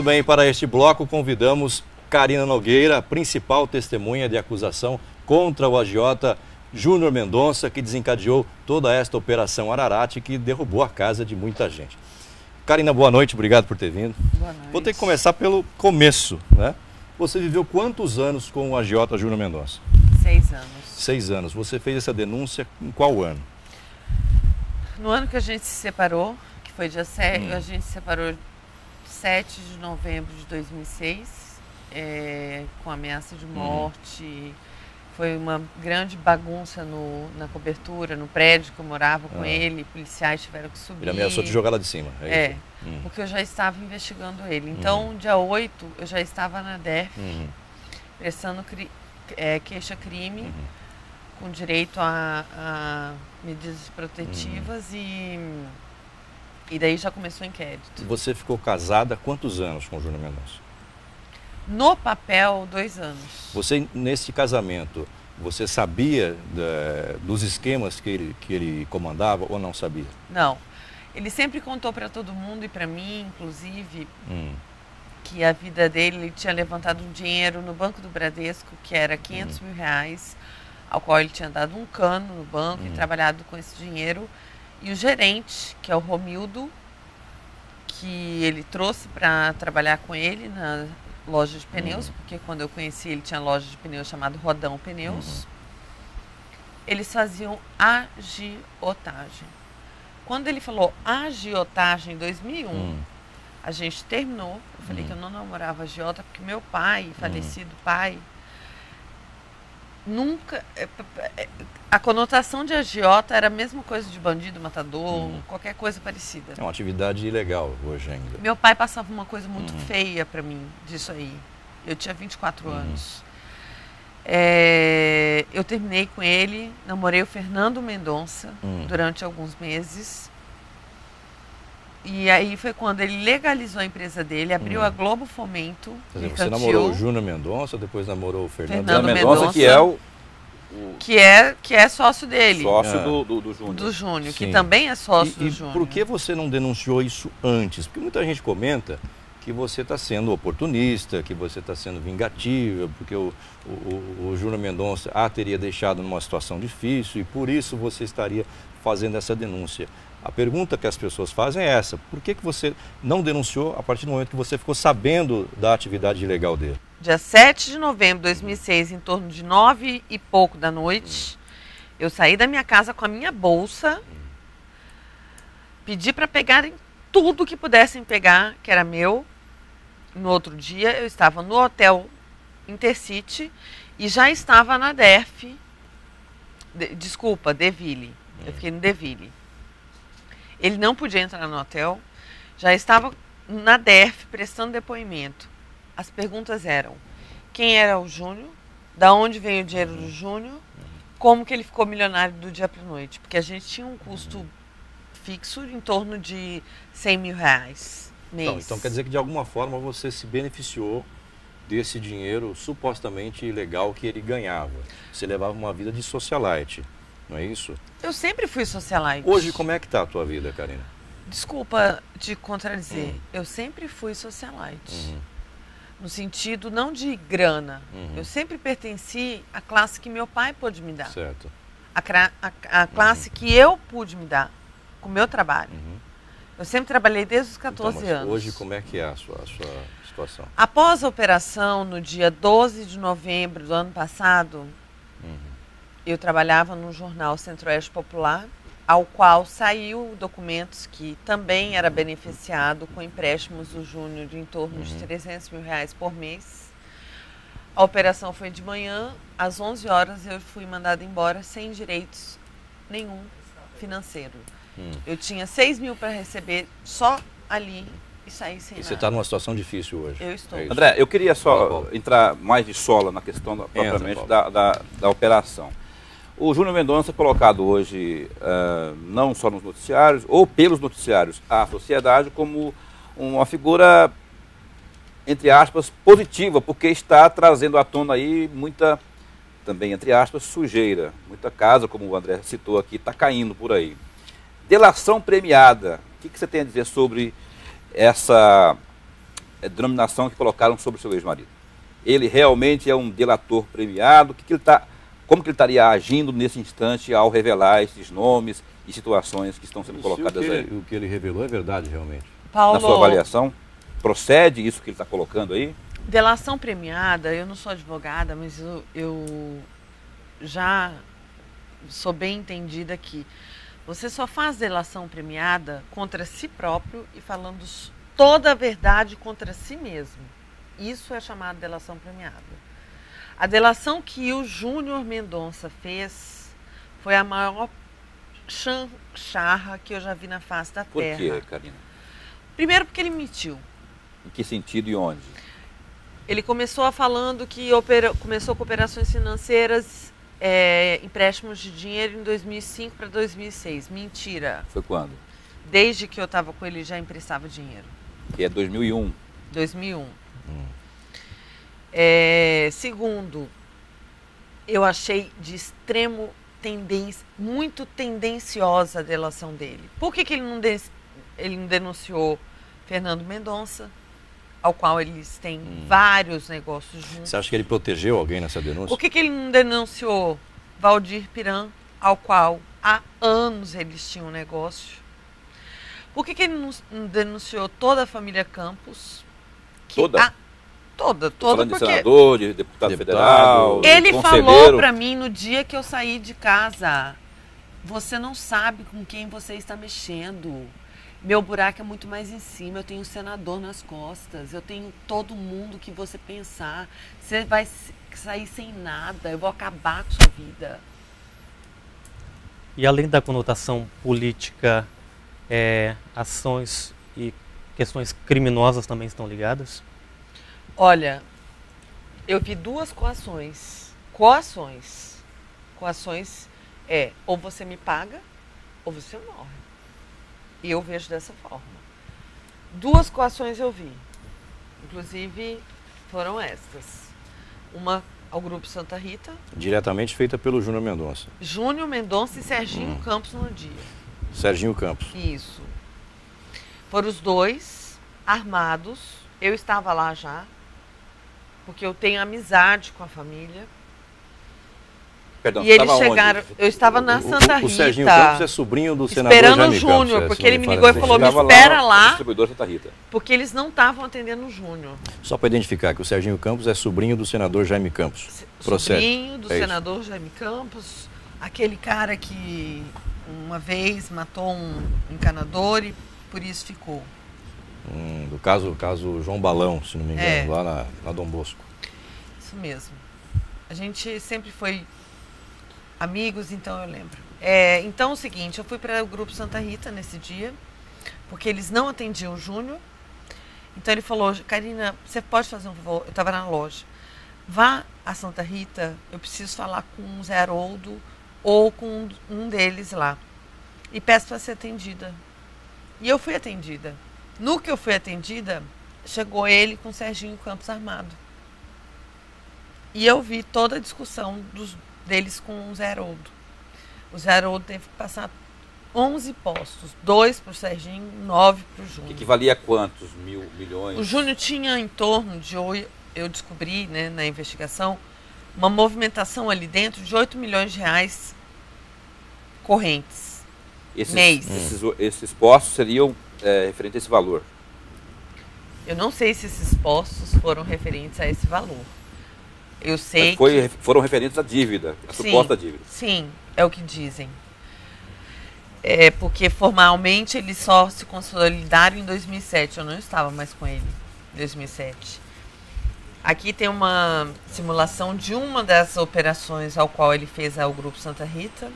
Muito bem, para este bloco convidamos Karina Nogueira, principal testemunha de acusação contra o agiota Júnior Mendonça, que desencadeou toda esta operação Ararate que derrubou a casa de muita gente. Karina, boa noite, obrigado por ter vindo. Boa noite. Vou ter que começar pelo começo, né? Você viveu quantos anos com o agiota Júnior Mendonça? 6 anos. 6 anos. Você fez essa denúncia em qual ano? No ano que a gente se separou, que foi dia 7, a gente se separou 7 de novembro de 2006, com ameaça de morte. Foi uma grande bagunça na cobertura, no prédio que eu morava com ele. Policiais tiveram que subir. Ele ameaçou de jogar lá de cima. É isso? Porque eu já estava investigando ele. Então, dia 8, eu já estava na DERF, prestando queixa-crime, com direito a medidas protetivas e daí já começou o inquérito. Você ficou casada há quantos anos com o Júnior Mendonça? No papel, 2 anos. Você, nesse casamento, você sabia dos esquemas que ele comandava ou não sabia? Não. Ele sempre contou para todo mundo e para mim, inclusive, que a vida dele, ele tinha levantado um dinheiro no Banco do Bradesco, que era 500 mil reais, ao qual ele tinha dado um cano no banco e trabalhado com esse dinheiro. E o gerente, que é o Romildo, que ele trouxe para trabalhar com ele na loja de pneus, porque quando eu conheci ele tinha loja de pneus chamada Rodão Pneus. Eles faziam agiotagem. Quando ele falou agiotagem em 2001, a gente terminou. Eu falei que eu não namorava agiota porque meu pai, falecido pai, nunca... A conotação de agiota era a mesma coisa de bandido, matador, qualquer coisa parecida. É uma atividade ilegal hoje ainda. Meu pai passava uma coisa muito feia para mim disso aí. Eu tinha 24 anos. Eu terminei com ele, namorei o Fernando Mendonça durante alguns meses. E aí foi quando ele legalizou a empresa dele, abriu a Globo Fomento. Quer dizer, você namorou o Júnior Mendonça, depois namorou o Fernando Mendonça, que é o... Que é sócio dele. Sócio do Júnior. Do Júnior, Sim. que também é sócio do Júnior. Por que você não denunciou isso antes? Porque muita gente comenta que você está sendo oportunista, que você está sendo vingativa, porque o Júnior Mendonça a teria deixado numa situação difícil e por isso você estaria fazendo essa denúncia. A pergunta que as pessoas fazem é essa: por que você não denunciou a partir do momento que você ficou sabendo da atividade ilegal dele? Dia 7 de novembro de 2006, em torno de 9 e pouco da noite, eu saí da minha casa com a minha bolsa, pedi para pegarem tudo que pudessem pegar, que era meu. No outro dia, eu estava no hotel Intercity e já estava na DERF, Deville. Eu fiquei no Deville. Ele não podia entrar no hotel, já estava na DERF prestando depoimento. As perguntas eram: quem era o Júnior? Da onde veio o dinheiro do Júnior? Como que ele ficou milionário do dia para a noite? Porque a gente tinha um custo fixo em torno de 100 mil reais mês. Então quer dizer que de alguma forma você se beneficiou desse dinheiro supostamente ilegal que ele ganhava. Você levava uma vida de socialite, não é isso? Eu sempre fui socialite. Hoje como é que está a tua vida, Karina? Desculpa te contradizer, eu sempre fui socialite. No sentido não de grana. Eu sempre pertenci à classe que meu pai pôde me dar. Certo. A classe que eu pude me dar com o meu trabalho. Eu sempre trabalhei desde os 14 anos. Hoje como é que é a sua situação? Após a operação, no dia 12 de novembro do ano passado, eu trabalhava no jornal Centro-Oeste Popular, ao qual saiu documentos que também era beneficiado com empréstimos do Júnior de em torno de 300 mil reais por mês. A operação foi de manhã, às 11 horas eu fui mandada embora sem direitos nenhum financeiro. Eu tinha 6 mil para receber só ali e saí sem nada. Você está numa situação difícil hoje. Eu estou. André, eu queria só entrar mais de sola na questão propriamente da operação. O Júnior Mendonça é colocado hoje, não só nos noticiários, ou pelos noticiários, à sociedade como uma figura, entre aspas, positiva, porque está trazendo à tona aí muita, também entre aspas, sujeira. Muita casa, como o André citou aqui, está caindo por aí. Delação premiada. O que você tem a dizer sobre denominação que colocaram sobre o seu ex-marido? Ele realmente é um delator premiado? Como que ele estaria agindo nesse instante ao revelar esses nomes e situações que estão sendo colocadas aí? O que ele revelou é verdade, realmente. Paulo, na sua avaliação, procede isso que ele está colocando aí? Delação premiada, eu não sou advogada, mas eu já sou bem entendida que você só faz delação premiada contra si próprio e falando toda a verdade contra si mesmo. Isso é chamado delação premiada. A delação que o Júnior Mendonça fez foi a maior charra que eu já vi na face da terra. Por quê, Karina? Primeiro porque ele mentiu. Em que sentido e onde? Ele começou falando que começou com operações financeiras, empréstimos de dinheiro em 2005 para 2006. Mentira. Foi quando? Desde que eu estava com ele, já emprestava dinheiro. Que é 2001. 2001. Segundo, eu achei de extremo muito tendenciosa a delação dele. Por que ele não denunciou Fernando Mendonça, ao qual eles têm vários negócios juntos? Você acha que ele protegeu alguém nessa denúncia? Por que ele não denunciou Valdir Piran, ao qual há anos eles tinham um negócio? Por que ele não denunciou toda a família Campos? Toda? Toda. Falando porque de senador, de deputado federal, ele conselheiro. falou para mim no dia que eu saí de casa: você não sabe com quem você está mexendo. Meu buraco é muito mais em cima, eu tenho um senador nas costas, eu tenho todo mundo que você pensar. Você vai sair sem nada, eu vou acabar com sua vida. E além da conotação política, ações e questões criminosas também estão ligadas? Olha, eu vi duas coações. Coações ou você me paga ou você morre. E eu vejo dessa forma. Duas coações eu vi. Inclusive, foram estas. Uma ao Grupo Santa Rita. Diretamente feita pelo Júnior Mendonça. Júnior Mendonça e Serginho Campos no dia. Serginho Campos. Isso. Foram os dois armados. Eu estava lá já, porque eu tenho amizade com a família. Perdão, e eles chegaram. Onde? Eu estava na Santa Rita. O Serginho Campos é sobrinho do senador esperando Jaime o Júnior, Campos, porque ele me ligou e falou: me espera lá. Distribuidor Santa Rita. Porque eles não estavam atendendo o Júnior. Só para identificar que o Serginho Campos é sobrinho do senador Jaime Campos. Sobrinho do senador Jaime Campos, aquele cara que uma vez matou um encanador e por isso ficou. Do caso João Balão, se não me engano, lá na Dom Bosco. Isso mesmo. A gente sempre foi amigos, então eu lembro. Então é o seguinte, eu fui para o Grupo Santa Rita nesse dia, porque eles não atendiam o Júnior. Então ele falou: Karina, você pode fazer um favor? Eu estava na loja. Vá a Santa Rita, eu preciso falar com o Zé Haroldo ou com um deles lá. E peço para ser atendida. E eu fui atendida. No que eu fui atendida, chegou ele com o Serginho Campos armado. E eu vi toda a discussão deles com o Zé Haroldo. O Zé Haroldo teve que passar 11 postos, 2 para o Serginho, 9 para o Júnior. Que equivalia a quantos milhões? O Júnior tinha em torno de, eu descobri, né, na investigação, uma movimentação ali dentro de 8 milhões de reais correntes, mês. Esses postos seriam referentes a esse valor? Eu não sei se esses postos foram referentes a esse valor. Eu sei foram referentes à dívida, à suposta dívida. Sim, é o que dizem. Porque formalmente eles só se consolidaram em 2007. Eu não estava mais com ele em 2007. Aqui tem uma simulação de uma das operações ao qual ele fez ao Grupo Santa Rita.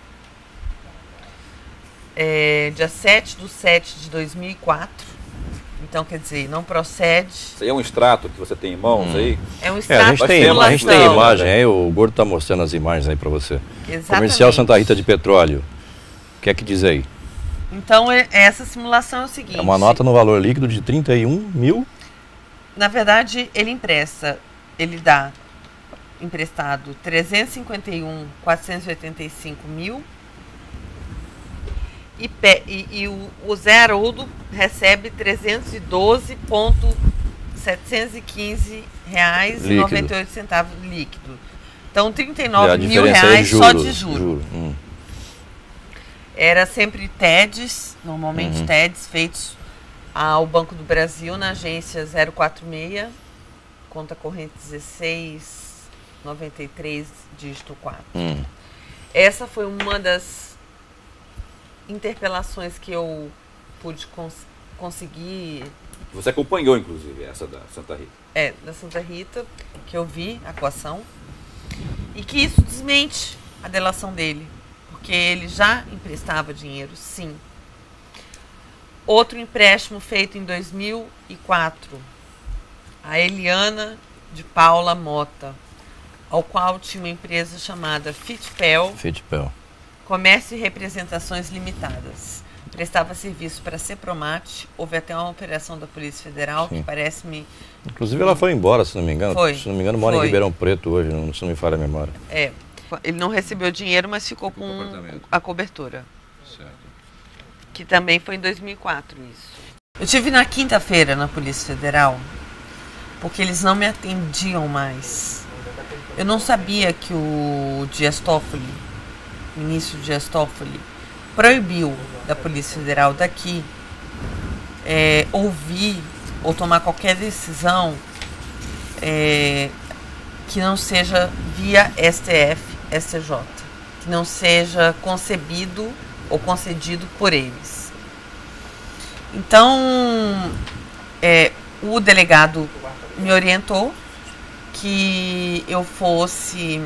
Dia 7/7/2004. Então, quer dizer, não procede. Isso aí é um extrato que você tem em mãos aí? É um extrato a gente tem imagem aí, o Gordo está mostrando as imagens aí para você. Exatamente. Comercial Santa Rita de Petróleo. O que é que diz aí? Então, essa simulação é o seguinte. É uma nota no valor líquido de 31 mil. Na verdade, ele dá emprestado 351.485 mil. E o Zé Haroldo recebe 312,7 R$715,98 líquido. Então, R$39 mil só de juro. Era sempre TEDs, normalmente TEDs feitos ao Banco do Brasil, na agência 046, conta corrente 1693, dígito 4. Essa foi uma das interpelações que eu pude conseguir. Você acompanhou, inclusive, essa da Santa Rita. Da Santa Rita, que eu vi a coação. E que isso desmente a delação dele. Porque ele já emprestava dinheiro, sim. Outro empréstimo feito em 2004. A Eliana de Paula Mota, ao qual tinha uma empresa chamada Fitpel. Comércio e Representações Limitadas. Prestava serviço para a Cepromat. Houve até uma operação da Polícia Federal, que parece-me... Inclusive ela foi embora, se não me engano. Foi. Se não me engano, mora em Ribeirão Preto hoje, se não me falha a memória. Ele não recebeu dinheiro, mas ficou com a cobertura. Certo. Que também foi em 2004 isso. Eu estive na quinta-feira na Polícia Federal, porque eles não me atendiam mais. Eu não sabia que o Dias Toffoli, o ministro Dias Toffoli, proibiu da Polícia Federal daqui ouvir ou tomar qualquer decisão que não seja via STF, STJ, que não seja concebido ou concedido por eles. Então, o delegado me orientou que eu fosse,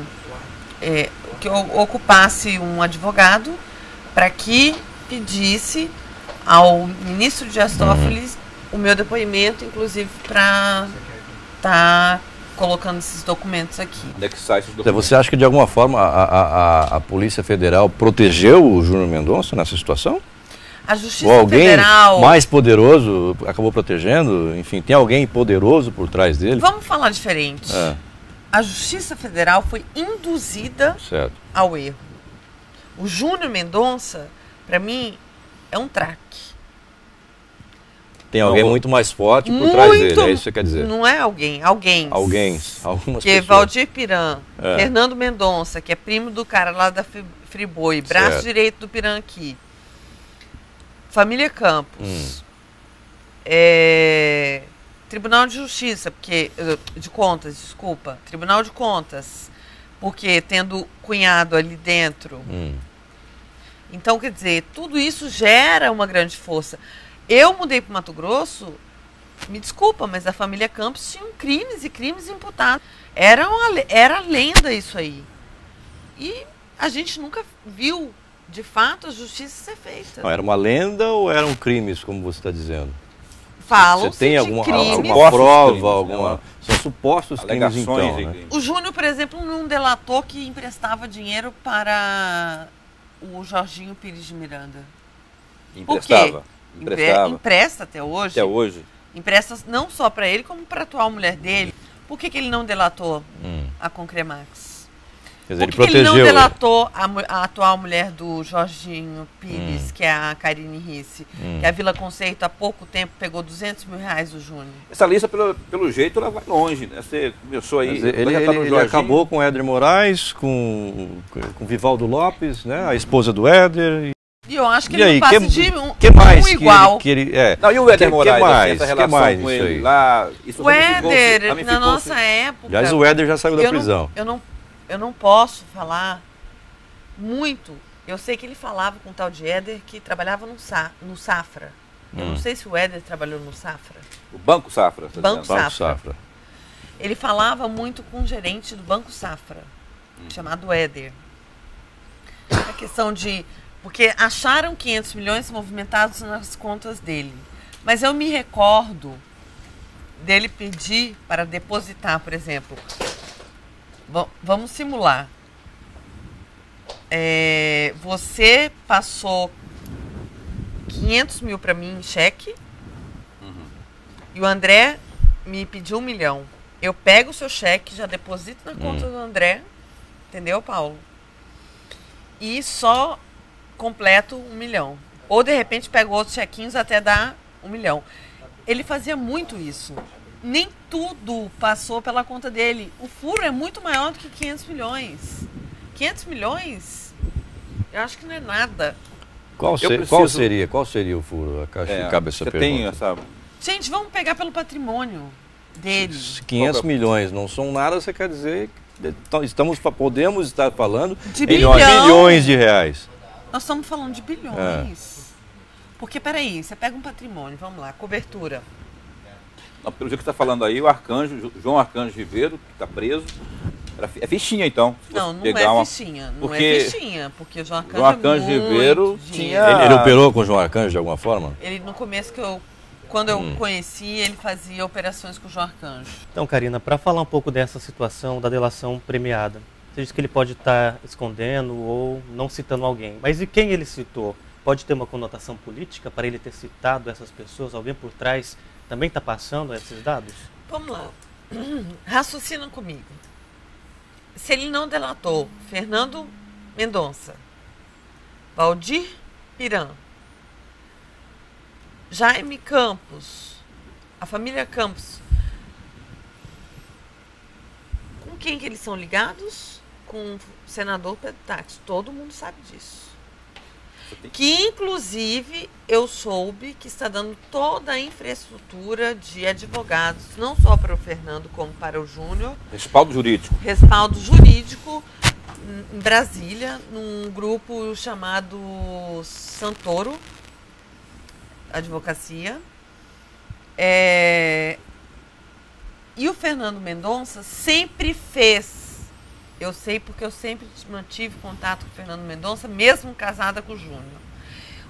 que eu ocupasse um advogado para que pedisse ao ministro Dias Toffoli o meu depoimento, inclusive para estar colocando esses documentos aqui. Onde é que sai esses documentos? Você acha que de alguma forma a Polícia Federal protegeu o Júnior Mendonça nessa situação? A Justiça Ou alguém Federal... mais poderoso acabou protegendo? Enfim, tem alguém poderoso por trás dele? Vamos falar diferente. A Justiça Federal foi induzida ao erro. O Júnior Mendonça, para mim, é um traque. Tem alguém muito mais forte por trás dele, é isso que você quer dizer? Não é alguém, alguém. Algumas que é pessoas. Valdir Piran, Fernando Mendonça, que é primo do cara lá da Friboi, braço direito do Piran aqui. Família Campos. Tribunal de Justiça, Tribunal de Contas, porque tendo cunhado ali dentro. Então, quer dizer, tudo isso gera uma grande força. Eu mudei para o Mato Grosso, me desculpa, mas a família Campos tinha crimes e crimes imputados. Era lenda isso aí. E a gente nunca viu, de fato, a justiça ser feita. Não, era uma lenda ou eram crimes, como você está dizendo? Falam-se Você tem de alguma crimes. prova? São supostos crimes, então, né? O Júnior, por exemplo, não delatou que emprestava dinheiro para o Jorginho Pires de Miranda. Emprestava. Empresta até hoje. Até hoje. Empresta não só para ele, como para a atual mulher dele. Por que ele não delatou a Concremax? Quer dizer, Por que ele não delatou a atual mulher do Jorginho Pires, que é a Karine Risse, que a Vila Conceito há pouco tempo pegou R$200 mil do Júnior? Essa lista, pelo jeito, ela vai longe, né? Você começou aí... Ele acabou com o Éder Moraes, com Vivaldo Lopes, né? A esposa do Éder... E eu acho que ele não passa de igual. Não, e o Éder Moraes, essa relação com ele lá... O Éder, na nossa época... Aliás, o Éder já saiu da prisão. Eu não posso falar muito. Eu sei que ele falava com o tal de Éder que trabalhava no Safra. Eu não sei se o Éder trabalhou no Safra. O Banco Safra. Banco Safra. Ele falava muito com o gerente do Banco Safra, chamado Éder. A questão de... Porque acharam 500 milhões movimentados nas contas dele. Mas eu me recordo dele pedir para depositar, por exemplo... Vamos simular. Você passou 500 mil para mim em cheque e o André me pediu 1 milhão. Eu pego o seu cheque, já deposito na conta do André, entendeu, Paulo? E só completo 1 milhão. Ou, de repente, pego outros chequinhos até dar 1 milhão. Ele fazia muito isso. nem tudo passou pela conta dele. O furo é muito maior do que 500 milhões. 500 milhões, eu acho que não é nada. Qual seria o furo? Cabe essa pergunta. Gente, vamos pegar pelo patrimônio dele. 500 milhões não são nada, você quer dizer que podemos estar falando de bilhões de reais. Nós estamos falando de bilhões. Porque, peraí, você pega um patrimônio, vamos lá, cobertura. Não, pelo jeito que você está falando aí, o Arcanjo, João Arcanjo Ribeiro, que está preso, é fichinha então. Não é fichinha, porque o João Arcanjo Ribeiro tinha... Ele operou com o João Arcanjo de alguma forma? Ele, no começo, quando eu conheci, ele fazia operações com o João Arcanjo. Então, Karina, para falar um pouco dessa situação da delação premiada, você disse que ele pode estar escondendo ou não citando alguém, mas e quem ele citou? Pode ter uma conotação política para ele ter citado essas pessoas? Alguém por trás também está passando esses dados? Vamos lá. Raciocina comigo. Se ele não delatou Fernando Mendonça, Valdir Piran, Jaime Campos, a família Campos, com quem que eles são ligados? Com o senador Pedro Táxi. Todo mundo sabe disso. Que, inclusive, eu soube que está dando toda a infraestrutura de advogados, não só para o Fernando, como para o Júnior. Respaldo jurídico. Respaldo jurídico em Brasília, num grupo chamado Santoro Advocacia. E o Fernando Mendonça sempre fez... Eu sei porque eu sempre mantive contato com o Fernando Mendonça, mesmo casada com o Júnior.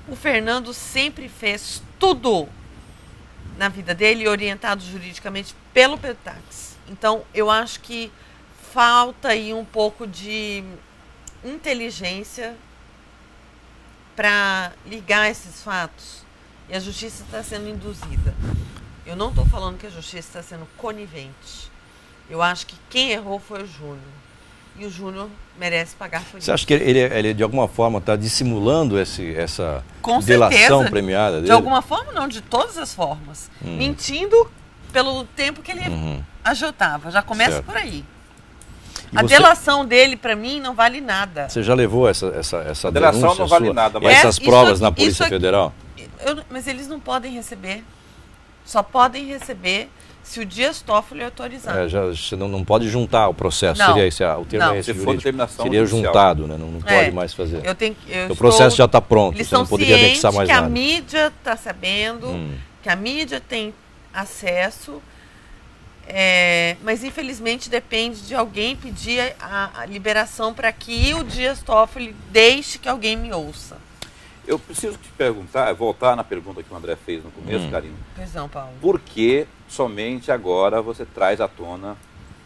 O Fernando sempre fez tudo na vida dele, orientado juridicamente pelo Pedro Táxi. Então, eu acho que falta aí um pouco de inteligência para ligar esses fatos. E a justiça está sendo induzida. Eu não estou falando que a justiça está sendo conivente. Eu acho que quem errou foi o Júnior. E o Júnior merece pagar por isso. Você acha que ele de alguma forma está dissimulando essa Com delação certeza, premiada dele? De alguma forma, não, de todas as formas. Mentindo pelo tempo que ele agiotava. Já começa por aí. A delação dele, para mim, não vale nada. Você já levou essa a delação não vale nada, mas essas provas na Polícia Federal? Mas eles não podem receber. Só podem receber se o Dias Toffoli autorizar. Você não pode juntar o processo, não, seria esse, o termo não. é esse jurídico. Seria juntado, né? Não pode mais fazer. O processo já está pronto, eles você não poderia anexar mais que nada. A mídia está sabendo, que a mídia tem acesso, mas infelizmente depende de alguém pedir a liberação para que o Dias Toffoli deixe que alguém me ouça. Eu preciso te perguntar, voltar na pergunta que o André fez no começo, Karina. Pois não, Paulo. Por que somente agora você traz à tona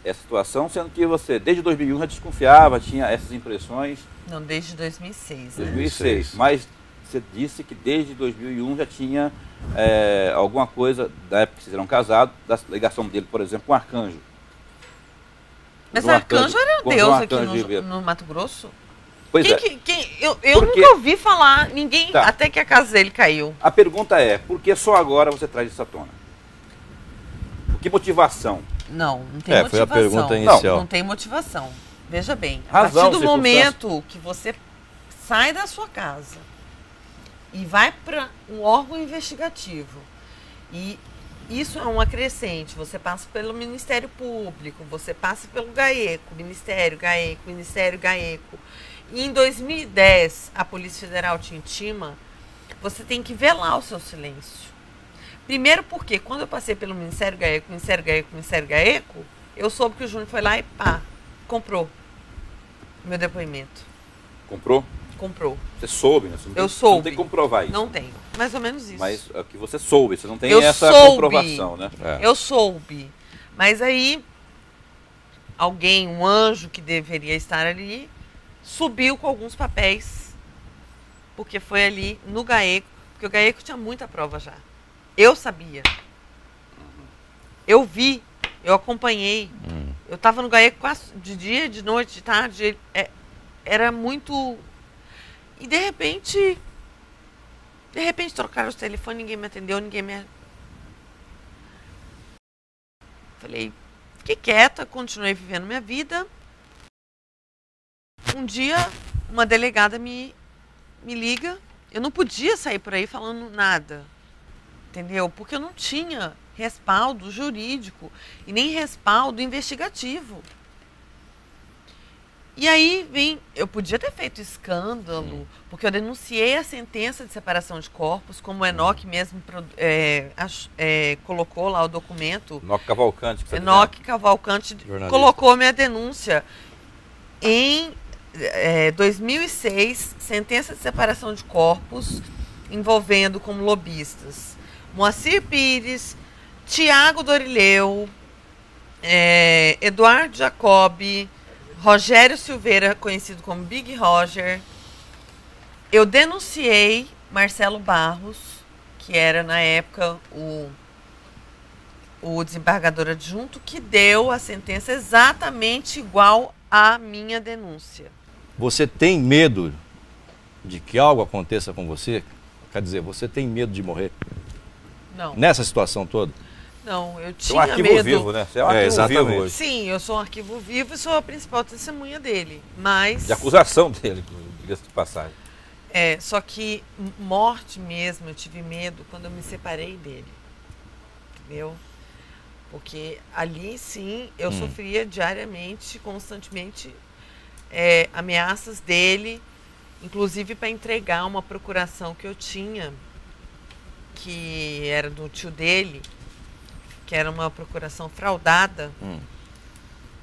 essa situação, sendo que você, desde 2001, já desconfiava, tinha essas impressões? Não, desde 2006. 2006, mas você disse que desde 2001 já tinha alguma coisa, da época que vocês eram casados, da ligação dele, por exemplo, com o Arcanjo. Mas o Arcanjo era Deus aqui no Mato Grosso? Pois eu nunca ouvi falar, ninguém, até que a casa dele caiu. A pergunta é, por que só agora você traz isso à tona? Por que motivação? Não tem motivação. Foi a pergunta inicial. Não tem motivação. Veja bem, Razão, a partir do momento que você sai da sua casa e vai para um órgão investigativo, e isso é uma crescente, você passa pelo Ministério Público, você passa pelo GAECO, Ministério GAECO, e em 2010 a Polícia Federal te intima, você tem que velar o seu silêncio. Primeiro porque quando eu passei pelo Ministério GAECO, eu soube que o Júnior foi lá e comprou o meu depoimento. Comprou? Comprou. Você soube, né? Eu soube. Não tem como provar isso. Não tem. Mais ou menos isso. Mas é que você soube, você não tem essa comprovação, né? Eu soube. Mas aí, alguém, um anjo que deveria estar ali, subiu com alguns papéis. Porque foi ali no GAECO. Porque o GAECO tinha muita prova já. Eu sabia. Eu vi. Eu acompanhei. Eu estava no GAECO quase de dia, de noite, de tarde. Era muito... E de repente trocaram os telefones, ninguém me atendeu, ninguém me... Falei, fiquei quieta, continuei vivendo minha vida. Um dia, uma delegada me liga. Eu não podia sair por aí falando nada, entendeu? Porque eu não tinha respaldo jurídico e nem respaldo investigativo. E aí eu podia ter feito escândalo, porque eu denunciei a sentença de separação de corpos, como o Enoque mesmo colocou lá o documento. Enoque Cavalcante. Enoque Cavalcante colocou minha denúncia em 2006, sentença de separação de corpos, envolvendo como lobistas Moacir Pires, Tiago Dorileu, Eduardo Jacobi, Rogério Silveira, conhecido como Big Roger. Eu denunciei Marcelo Barros, que era na época o desembargador adjunto, que deu a sentença exatamente igual à minha denúncia. Você tem medo de que algo aconteça com você? Quer dizer, você tem medo de morrer? Não. Nessa situação toda? Não, eu Você tinha é um arquivo medo. vivo, né? Você é um arquivo vivo hoje. Sim, eu sou um arquivo vivo e sou a principal testemunha dele. Mas... De acusação dele, diga-se de passagem. Só que morte mesmo, eu tive medo quando eu me separei dele. Entendeu? Porque ali, sim, eu sofria diariamente, constantemente, ameaças dele, inclusive para entregar uma procuração que eu tinha, que era do tio dele, que era uma procuração fraudada,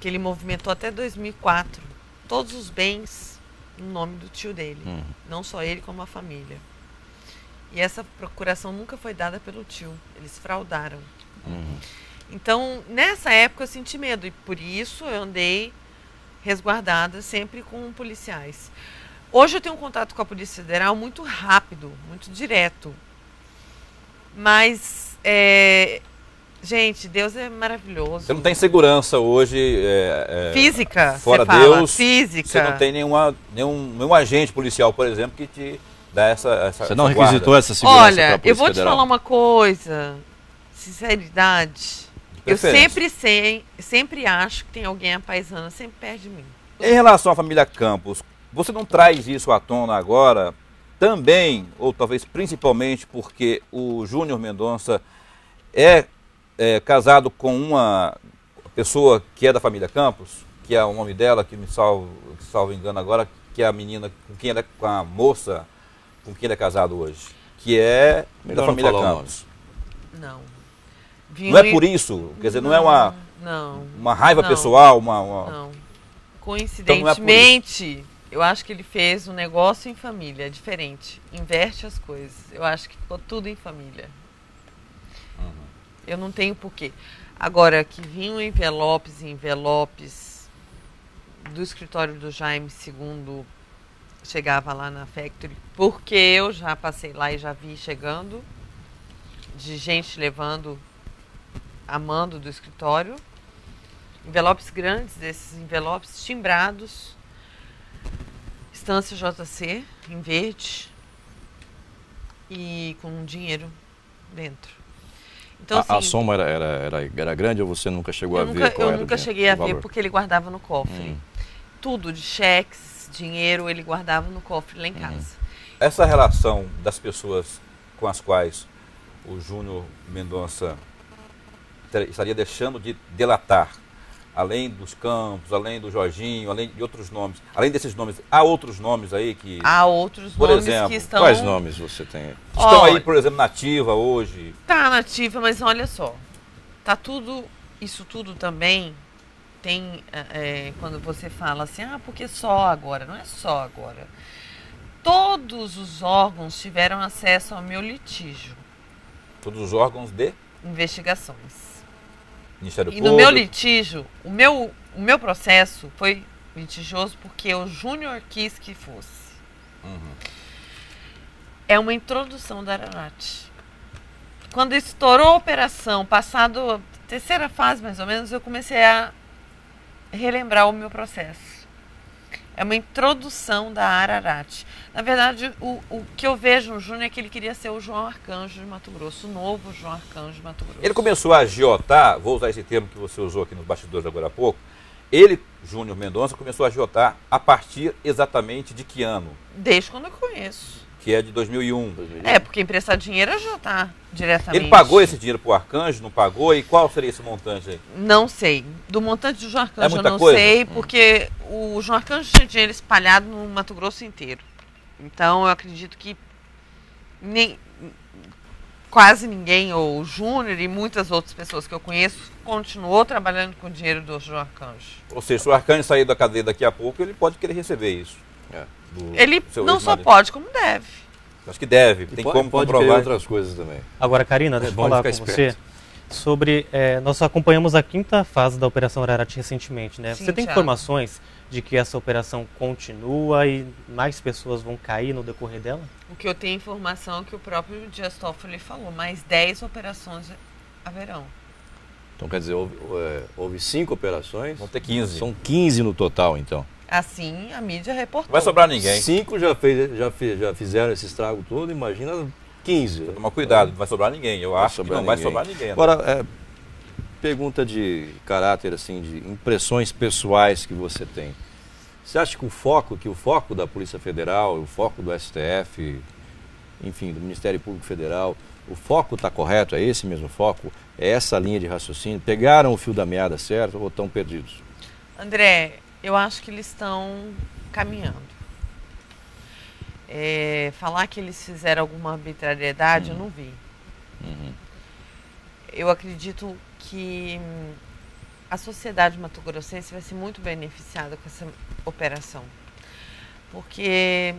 que ele movimentou até 2004. Todos os bens no nome do tio dele. Não só ele, como a família. E essa procuração nunca foi dada pelo tio. Eles fraudaram. Então, nessa época eu senti medo. E por isso eu andei resguardada sempre com policiais. Hoje eu tenho um contato com a Polícia Federal muito rápido, muito direto. Mas... gente, Deus é maravilhoso. Você não tem segurança hoje. Física, fora você fala. Deus. Física. Você não tem nenhum agente policial, por exemplo, que te dá essa Você não essa requisitou guarda. essa segurança? Olha, eu vou Federal? te falar uma coisa. Sinceridade. Eu sempre acho que tem alguém apaisando, sempre perto de mim. Em relação à família Campos, você não traz isso à tona agora também, ou talvez principalmente, porque o Júnior Mendonça é casado com uma pessoa que é da família Campos, que é o nome dela, que me salvo engano agora, que é a menina com a moça com quem ele é casado hoje, que é da família Campos. Não. Não é por isso? Quer dizer, não é uma raiva pessoal? Não. Coincidentemente, eu acho que ele fez um negócio em família, diferente. Inverte as coisas. Eu acho que ficou tudo em família. Eu não tenho porquê. Agora, que vinham envelopes e envelopes do escritório do Jaime II, chegava lá na Factory, porque eu já passei lá e já vi chegando, de gente levando a mando do escritório, envelopes grandes, desses envelopes timbrados, Estância JC, em verde, e com dinheiro dentro. Então, assim, a soma era grande ou você nunca chegou a ver? Eu nunca cheguei a ver porque ele guardava no cofre. Tudo de cheques, dinheiro, ele guardava no cofre lá em casa. Essa relação das pessoas com as quais o Júnior Mendonça estaria deixando de delatar, além dos Campos, além do Jorginho, além de outros nomes, além desses nomes, há outros nomes aí que... Há outros por nomes exemplo, que estão... Quais nomes você tem? Estão aí, por exemplo, na ativa hoje? Tá na ativa, mas olha só, tá tudo, isso tudo também tem, quando você fala assim, porque só agora, não é só agora. Todos os órgãos tiveram acesso ao meu litígio. Todos os órgãos de? Investigações. Ministério E Público. no meu litígio, o meu processo foi litigioso porque o Júnior quis que fosse. É uma introdução da Ararat. Quando estourou a operação, passado a terceira fase mais ou menos, eu comecei a relembrar o meu processo. É uma introdução da Ararat. Na verdade, o que eu vejo no Júnior é que ele queria ser o João Arcanjo de Mato Grosso, o novo João Arcanjo de Mato Grosso. Ele começou a agiotar, vou usar esse termo que você usou aqui nos bastidores agora há pouco, ele, Júnior Mendonça, começou a agiotar a partir exatamente de que ano? Desde quando eu conheço. Que é de 2001. É, porque emprestar dinheiro é agiotar diretamente. Ele pagou esse dinheiro para o Arcanjo, não pagou? E qual seria esse montante aí? Não sei. Do montante do João Arcanjo eu não coisa? sei, porque o João Arcanjo tinha dinheiro espalhado no Mato Grosso inteiro. Então eu acredito que quase ninguém, ou o Júnior e muitas outras pessoas que eu conheço, continuou trabalhando com o dinheiro do João Arcanjo. Ou seja, se o Arcanjo sair da cadeia daqui a pouco, ele pode querer receber isso. Ele não só pode, como deve. Acho que deve, tem como comprovar outras coisas também. Agora, Karina, deixa eu falar com você sobre... nós acompanhamos a 5ª fase da Operação Ararat recentemente, né? Sim, você tem informações de que essa operação continua e mais pessoas vão cair no decorrer dela? O que eu tenho informação é que o próprio Dias Toffoli falou, mais 10 operações haverão. Então, quer dizer, houve 5 operações? Vão ter 15. São 15 no total, então. Assim, a mídia reportou. Não vai sobrar ninguém. 5 já fizeram esse estrago todo, imagina 15. Toma cuidado, não vai sobrar ninguém. Eu acho que não vai sobrar ninguém. Agora, pergunta de caráter, assim, de impressões pessoais que você tem. Você acha que o foco da Polícia Federal, o foco do STF, enfim, do Ministério Público Federal, o foco está correto? É esse mesmo foco? É essa linha de raciocínio? Pegaram o fio da meada certo ou estão perdidos? André, eu acho que eles estão caminhando. Falar que eles fizeram alguma arbitrariedade, eu não vi. Eu acredito que a sociedade mato-grossense vai ser muito beneficiada com essa operação. Porque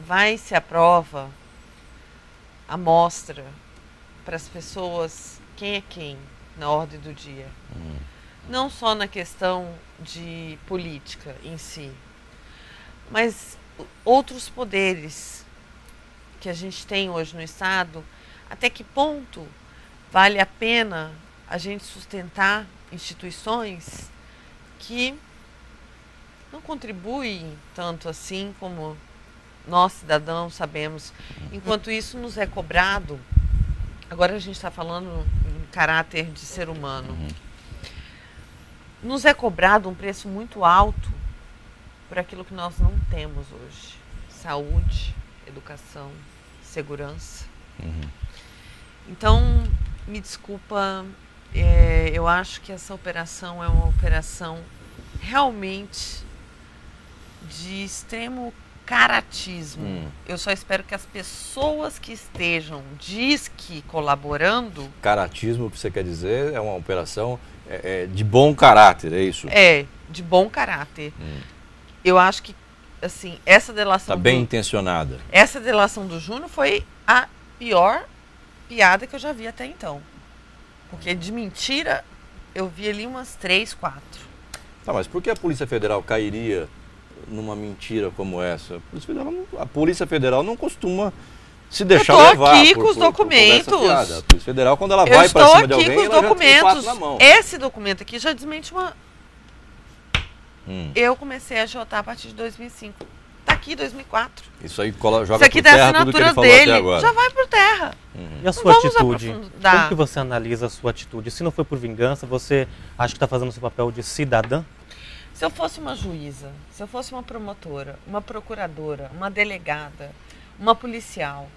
vai-se à prova, a mostra para as pessoas quem é quem na ordem do dia. Não só na questão de política em si, mas outros poderes que a gente tem hoje no Estado, até que ponto vale a pena a gente sustentar instituições que não contribuem tanto assim como nós, cidadãos, sabemos. Enquanto isso nos é cobrado, agora a gente está falando em caráter de ser humano, nos é cobrado um preço muito alto por aquilo que nós não temos hoje. Saúde, educação, segurança. Então, me desculpa, eu acho que essa operação é uma operação realmente de extremo caratismo. Eu só espero que as pessoas que estejam, colaborando... Caratismo, o que você quer dizer, é uma operação de bom caráter, é isso? De bom caráter. Eu acho que, assim, essa delação... Está bem intencionada. Essa delação do Júnior foi a pior piada que eu já vi até então. Porque de mentira, eu vi ali umas 3, 4. Tá, mas por que a Polícia Federal cairia numa mentira como essa? A Polícia Federal não costuma se deixar levar. Eu estou aqui com os documentos. A Polícia Federal, quando ela vai para cima de alguém, ela já tem fato na mão. Esse documento aqui já desmente uma... Eu comecei a ajotar a partir de 2005. Tá aqui, 2004. Isso aí joga Isso aqui por terra tudo que ele falou dele. até agora. Já vai por terra. E a sua atitude? Como que você analisa a sua atitude? Se não foi por vingança, você acha que está fazendo o seu papel de cidadã? Se eu fosse uma juíza, se eu fosse uma promotora, uma procuradora, uma delegada, uma policial,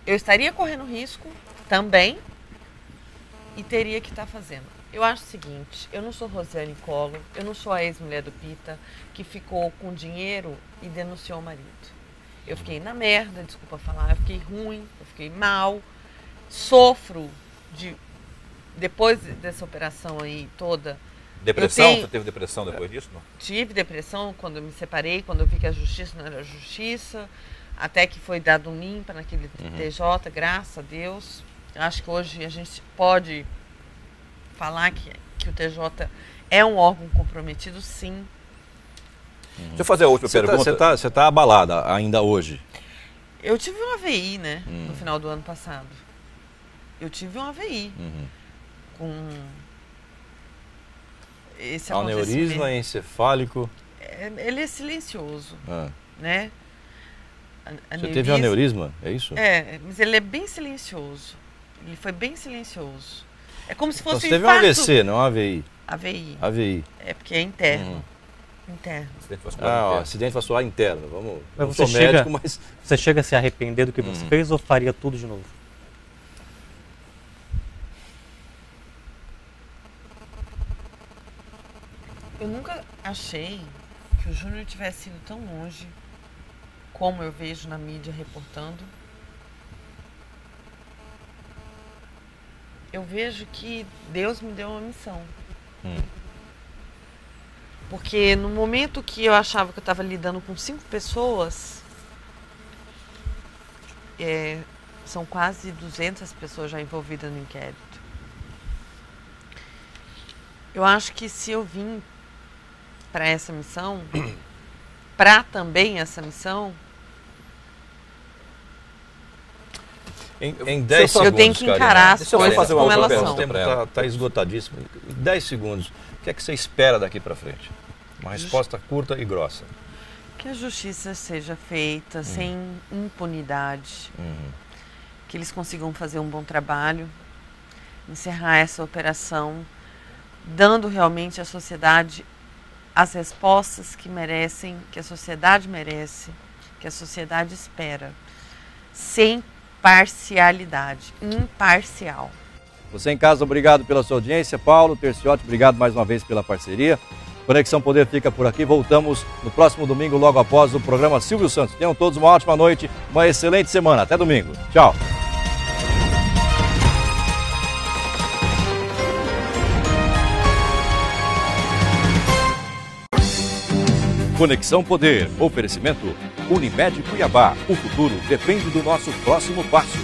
eu estaria correndo risco também e teria que estar fazendo. Eu acho o seguinte, eu não sou Rosiane Collor, eu não sou a ex-mulher do Pita que ficou com dinheiro e denunciou o marido. Eu fiquei na merda, desculpa falar, eu fiquei ruim, eu fiquei mal, sofro depois dessa operação aí toda. Depressão? Você teve depressão depois disso? Não? Tive depressão quando eu me separei, quando eu vi que a justiça não era justiça, até que foi dado um limpa naquele TJ, graças a Deus. Eu acho que hoje a gente pode falar que o TJ é um órgão comprometido, sim. Deixa eu fazer a última pergunta. Você está abalada ainda hoje? Eu tive um AVI, né, no final do ano passado. Eu tive um AVI. esse aneurisma encefálico. Ele é silencioso, né? Você teve um aneurisma, é isso? Mas ele é bem silencioso. Ele foi bem silencioso. É como se fosse então, você teve um AVC, não um AVI? AVI. É porque é interno. Interno. Acidente vascular interno. Vamos. Mas você médico, mas você chega a se arrepender do que você fez ou faria tudo de novo? Eu nunca achei que o Júnior tivesse ido tão longe como eu vejo na mídia reportando. Eu vejo que Deus me deu uma missão. Porque no momento que eu achava que eu estava lidando com 5 pessoas, são quase 200 pessoas já envolvidas no inquérito. Eu acho que se eu vim para essa missão, para também essa missão, em 10 segundos, eu tenho que encarar as coisas como elas são. O tempo está esgotadíssimo. Em 10 segundos, o que é que você espera daqui para frente? Uma resposta curta e grossa. Que a justiça seja feita sem impunidade. Que eles consigam fazer um bom trabalho, encerrar essa operação, dando realmente à sociedade as respostas que merecem, que a sociedade merece, que a sociedade espera, sem parcialidade, imparcial. Você em casa, obrigado pela sua audiência. Paulo Terciotti, obrigado mais uma vez pela parceria. Conexão Poder fica por aqui. Voltamos no próximo domingo, logo após o programa Silvio Santos. Tenham todos uma ótima noite, uma excelente semana. Até domingo. Tchau. Conexão Poder. Oferecimento Unimed Cuiabá. O futuro depende do nosso próximo passo.